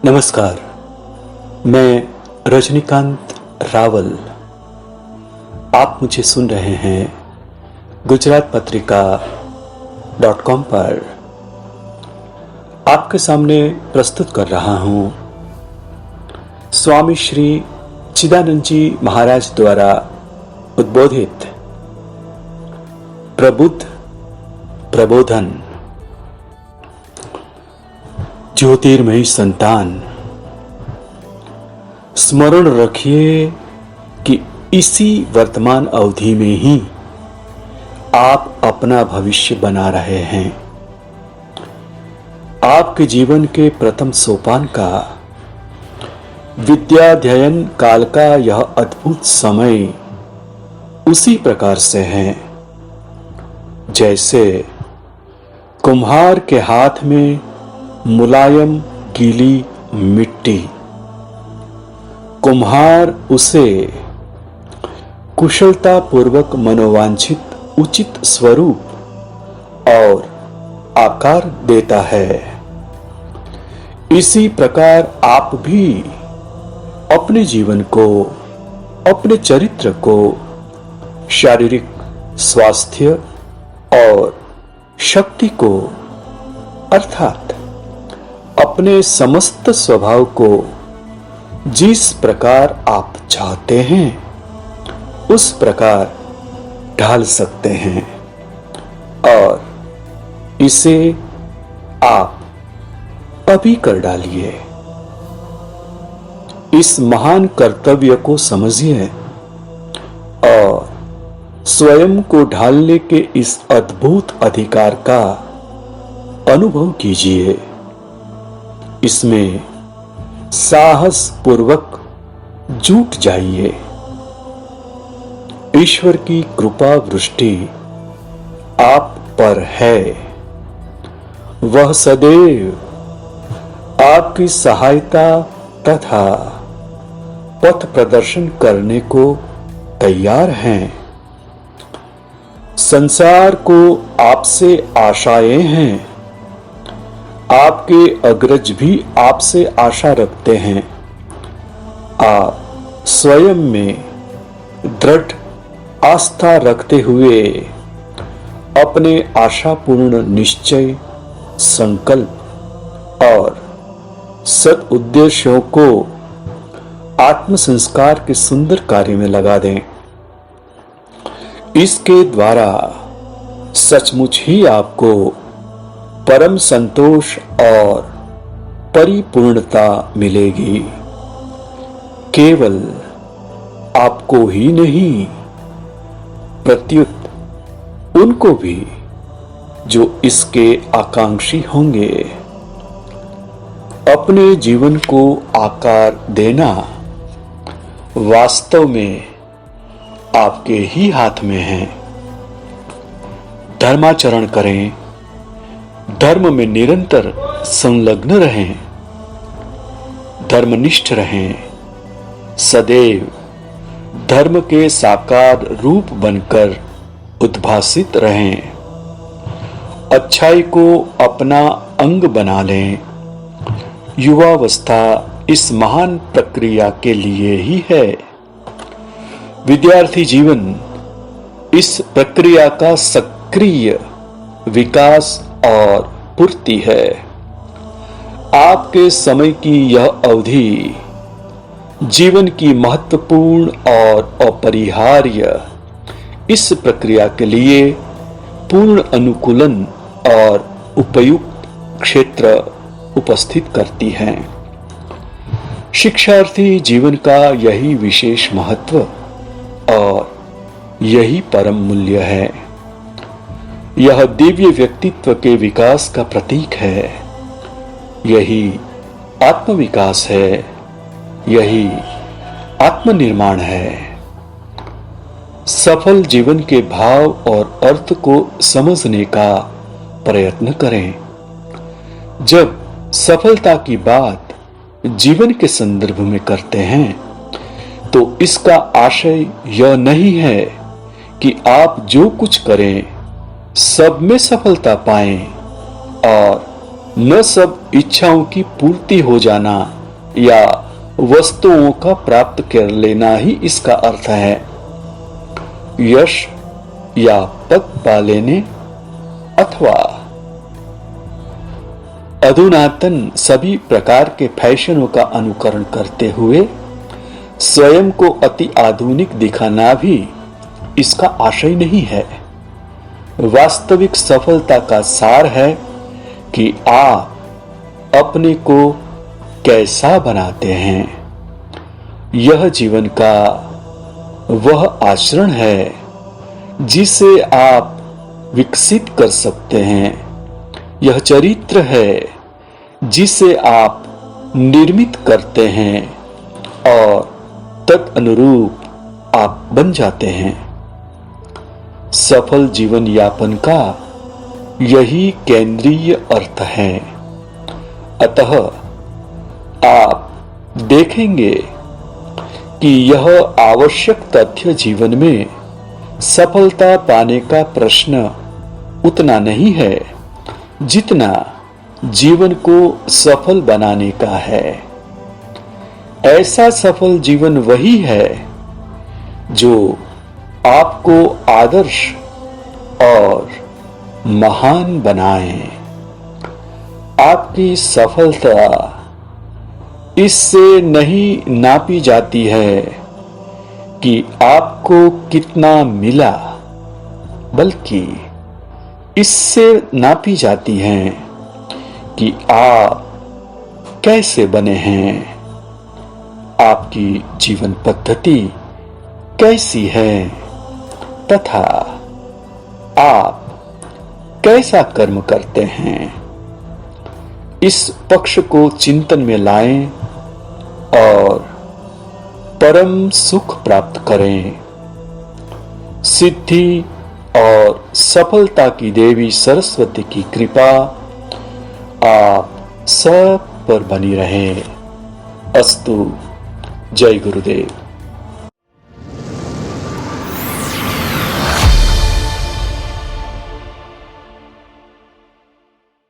नमस्कार। मैं रजनीकांत रावल। आप मुझे सुन रहे हैं गुजरात पत्रिका .com पर। आपके सामने प्रस्तुत कर रहा हूं स्वामी श्री चिदानंद जी महाराज द्वारा उद्बोधित प्रबुद्ध प्रबोधन। ज्योतिर्मयी संतान, स्मरण रखिए कि इसी वर्तमान अवधि में ही आप अपना भविष्य बना रहे हैं। आपके जीवन के प्रथम सोपान का, विद्याध्ययन काल का यह अद्भुत समय उसी प्रकार से है जैसे कुम्हार के हाथ में मुलायम गीली मिट्टी। कुम्हार उसे कुशलता पूर्वक मनोवांछित उचित स्वरूप और आकार देता है। इसी प्रकार आप भी अपने जीवन को, अपने चरित्र को शारीरिक स्वास्थ्य और शक्ति को अर्थात अपने समस्त स्वभाव को जिस प्रकार आप चाहते हैं उस प्रकार ढाल सकते हैं और इसे आप अभी कर डालिए। इस महान कर्तव्य को समझिए और स्वयं को ढालने के इस अद्भुत अधिकार का अनुभव कीजिए। इसमें साहस पूर्वक जुट जाइए। ईश्वर की कृपा वृष्टि आप पर है। वह सदैव आपकी सहायता तथा पथ प्रदर्शन करने को तैयार हैं। संसार को आपसे आशाएं हैं। आपके अग्रज भी आपसे आशा रखते हैं। आप स्वयं में दृढ़ आस्था रखते हुए अपने आशापूर्ण निश्चय, संकल्प और सद उद्देश्यों को आत्म संस्कार के सुंदर कार्य में लगा दें। इसके द्वारा सचमुच ही आपको परम संतोष और परिपूर्णता मिलेगी। केवल आपको ही नहीं, प्रत्युत उनको भी जो इसके आकांक्षी होंगे। अपने जीवन को आकार देना वास्तव में आपके ही हाथ में है। धर्माचरण करें, धर्म में निरंतर संलग्न रहें, धर्मनिष्ठ रहें, सदैव धर्म के साकार रूप बनकर उद्भासित रहें। अच्छाई को अपना अंग बना लें। युवावस्था इस महान प्रक्रिया के लिए ही है। विद्यार्थी जीवन इस प्रक्रिया का सक्रिय विकास और पूर्ति है। आपके समय की यह अवधि जीवन की महत्वपूर्ण और अपरिहार्य इस प्रक्रिया के लिए पूर्ण अनुकूलन और उपयुक्त क्षेत्र उपस्थित करती है। शिक्षार्थी जीवन का यही विशेष महत्व और यही परम मूल्य है। यह दिव्य व्यक्तित्व के विकास का प्रतीक है। यही आत्मविकास है। यही आत्मनिर्माण है। सफल जीवन के भाव और अर्थ को समझने का प्रयत्न करें। जब सफलता की बात जीवन के संदर्भ में करते हैं तो इसका आशय यह नहीं है कि आप जो कुछ करें सब में सफलता पाएं और न सब इच्छाओं की पूर्ति हो जाना या वस्तुओं का प्राप्त कर लेना ही इसका अर्थ है। यश या पद पा लेने अथवा अधुनातन सभी प्रकार के फैशनों का अनुकरण करते हुए स्वयं को अति आधुनिक दिखाना भी इसका आशय नहीं है। वास्तविक सफलता का सार है कि आप अपने को कैसा बनाते हैं। यह जीवन का वह आचरण है जिसे आप विकसित कर सकते हैं। यह चरित्र है जिसे आप निर्मित करते हैं और तदनुरूप आप बन जाते हैं। सफल जीवन यापन का यही केंद्रीय अर्थ है। अतः आप देखेंगे कि यह आवश्यक तथ्य जीवन में सफलता पाने का प्रश्न उतना नहीं है जितना जीवन को सफल बनाने का है। ऐसा सफल जीवन वही है जो आपको आदर्श और महान बनाए। आपकी सफलता इससे नहीं नापी जाती है कि आपको कितना मिला, बल्कि इससे नापी जाती है कि आप कैसे बने हैं, आपकी जीवन पद्धति कैसी है तथा आप कैसा कर्म करते हैं। इस पक्ष को चिंतन में लाएं और परम सुख प्राप्त करें। सिद्धि और सफलता की देवी सरस्वती की कृपा आप सब पर बनी रहे। अस्तु। जय गुरुदेव।